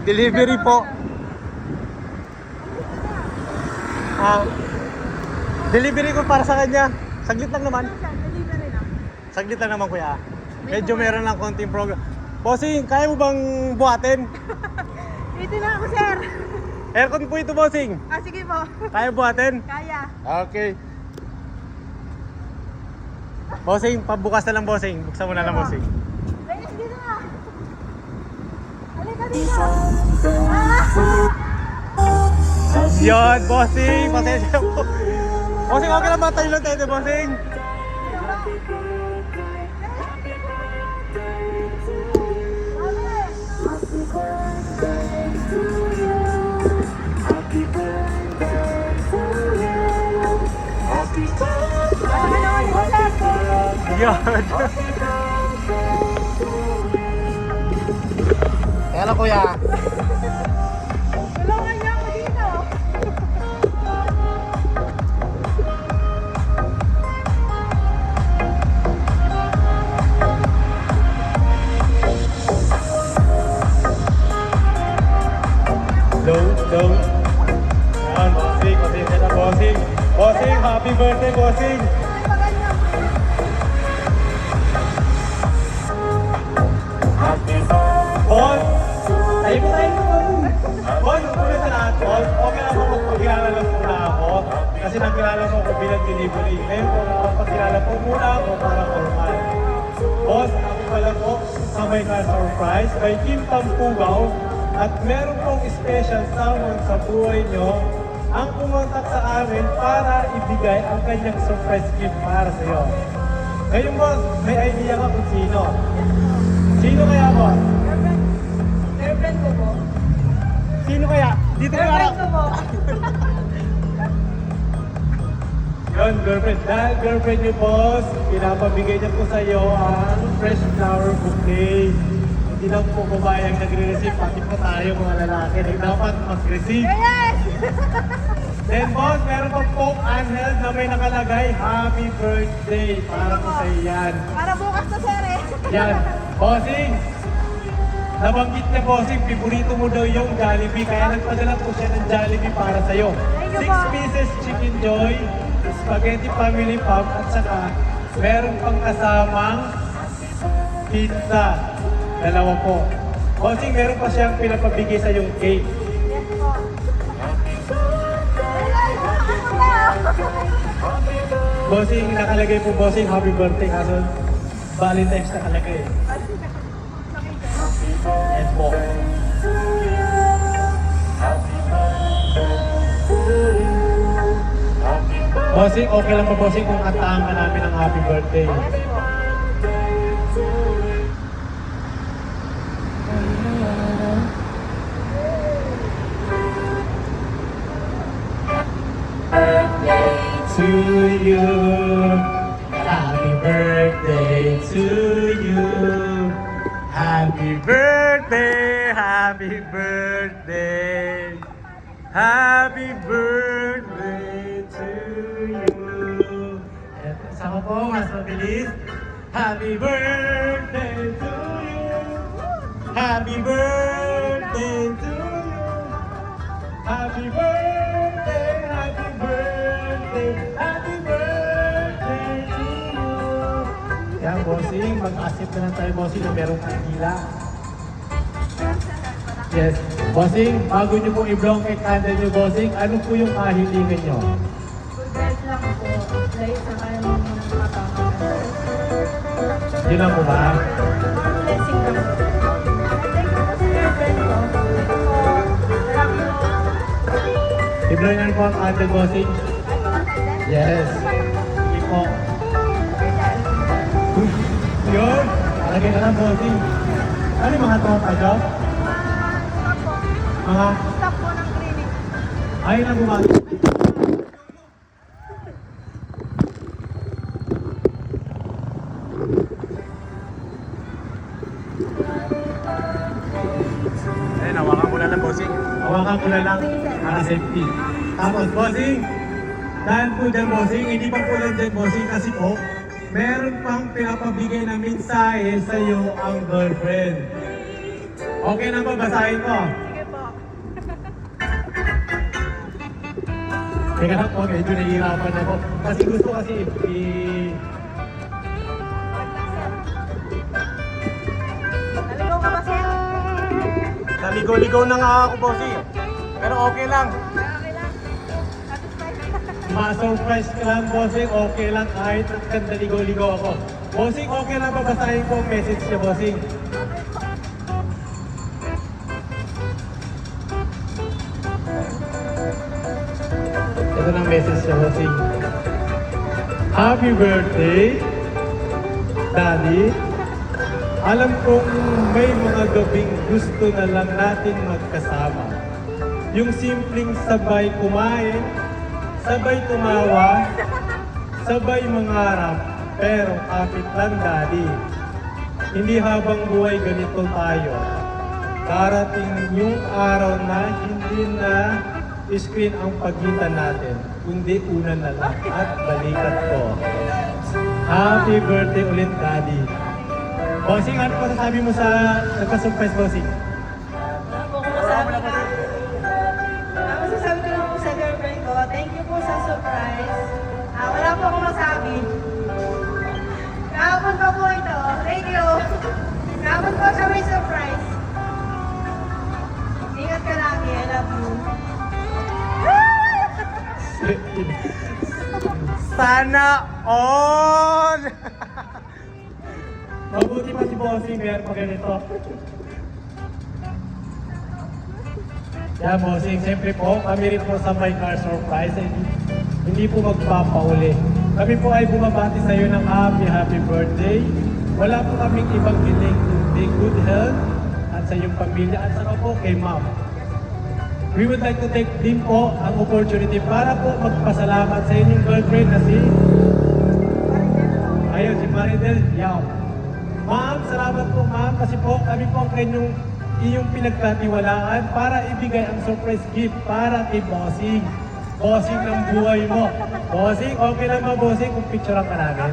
Delivery po. Delivery ko para sa kanya. Saglit lang naman. Delivery lang. Saglit lang naman kuya. Medyo meron lang konting program. Bossing, kaya mo bang buhatin? Dito na ako, sir. Aircon po ito, bossing. Sige po. Kaya buhatin? Kaya. Okay. Bossing, pabukas na lang, bossing. Buksan mo na lang, bossing. Ladies, dito na. Halika dito. Yun, bossing. Pasensya po. Bossing, okay lang ba tayo lang tayo, bossing? Yun. Kaya lang kuya. Tulungan niyo ako dito. Low. Yan, bossing. Pasensya na, bossing. Bossing, happy birthday, bossing. Boss, tayo po tayo. Boss, una sa lahat, boss, okay lang po magpakilala lang muna ako. Kasi nakilala mo ako bilang delivery. Ngayon po, magpakilala po muna ako para formal. Boss, ako pala po sa may surprise by Kim Tampugaw. At meron pong special someone sa buhay nyo ang pumuntak sa amin para ibigay ang kanyang surprise gift para sa iyo. Ngayon boss, may idea ka kung sino? Sino kaya boss? Girlfriend ko po. Sino kaya? Dito ka Girlfriend ko po. Yun, girlfriend. Dahil girlfriend niyo boss, pinapabigay niya po sa iyo ang fresh flower bouquet. Hindi lang po babayang nagre-receive, pati po tayo mga lalaki na dapat mag-receive. Yes! Then boss, meron pa po Angel na may nakalagay, happy birthday para po sa iyan. Para bukas na, sir eh. Yan, bossing! Nabanggit niya bossing, piborito mo daw yung Jollibee, kaya nagpadala po siya ng Jollibee para sa'yo. Thank you 6 po. pieces chicken joy, spaghetti family pump, at saka meron pang kasamang pizza. Dalawa po. Bossing, meron pa siyang pinapabigay sa yung cake. Yes po. Ano ba? Bossing, nakalagay po bossing, happy birthday. Kaso, Valentine's nakalagay. Yes po. Bossing, okay lang ba bossing kung kantahan ka namin ng happy birthday? To you, happy birthday to you. Happy birthday, happy birthday. Happy birthday to you. At sama po, mas mabilis. Happy birthday to you. Happy birthday to you. Happy birthday, happy birthday, happy birthday to you. Yan, bossing, mag-accept na lang tayo, bossing, na merong kandila. Yes. Bossing, bago nyo pong i-blow kay candle nyo, bossing, ano po yung kahilingan nyo? Good vibes lang po. Dahil sa kaya mo muna nakatama. Yun lang po ba? Mga blessing lang po. Thank you po sa girlfriend ko. Thank you po. Marami po. I-blow nyo po ang candle, bossing. Ay, mga kailan? Yes. Sige po. Yun. Lagay na lang, bossing. Ano yung mga tropa nyo? Stop po. Mga Stop po ng clinic. ayun na gumagay. Ayun, hawakan ko na lang, bossing. Hawakan ko na lang para safety. Tapos, bossing, dahil po dyan, bossing, hindi pa po lang dyan, bossing, kasi po, meron pang pinapabigay na mensahe sa iyo ang girlfriend. Okay na ba? Basahin ko. Sige Teka lang po, medyo nahihirapan ako. Kasi gusto kasi Naligaw ka ba, sir? Naligaw-ligaw na nga ako, bossing. Pero okay lang. Okay lang. Satisfied? Ma-surprise ka lang, bossing. Okay lang kahit naligaw-ligaw ako. Bossing, okay lang babasahin ko ang message niya, bossing. Ito na ang message niya, bossing. Happy birthday, Daddy. Alam kong may mga gabing gusto na lang natin magkasama. Yung simpleng sabay kumain, sabay tumawa, sabay mangarap, pero kapit lang, Daddy. Hindi habang buhay ganito tayo. Darating yung araw na hindi na screen ang pagitan natin, kundi una na lang at balikat ko. Happy birthday ulit, Daddy. Bossing, ano pa sasabi mo sa nagka-surprise, Bossing? Wala po akong masabi na. Ang masasabi ko lang po sa girlfriend ko, thank you po sa surprise. Wala po akong masabi. Kahapon pa po ito. Thank you. Kahapon po siya may surprise. Ingat ka lagi. I love you. Sana all! Mabuti pa si Bossing, meron pa ganito. Yeah, Bossing, siyempre po, kami rin po sa My Car Surprise, hindi po magpapauli. Kami po ay bumabati sa iyo ng happy birthday. Wala po kaming ibang hiling kundi good health at sa iyong pamilya at saka po kay Ma'am. We would like to take din po ang opportunity para po magpasalamat sa inyong girlfriend na si Maridel Yao. Ma'am, salamat po ma'am kasi po kami po ang iyong pinagkatiwalaan para ibigay ang surprise gift para kay Bossing. Bossing ng buhay mo. Bossing, okay lang ba Bossing kung picturean ka namin?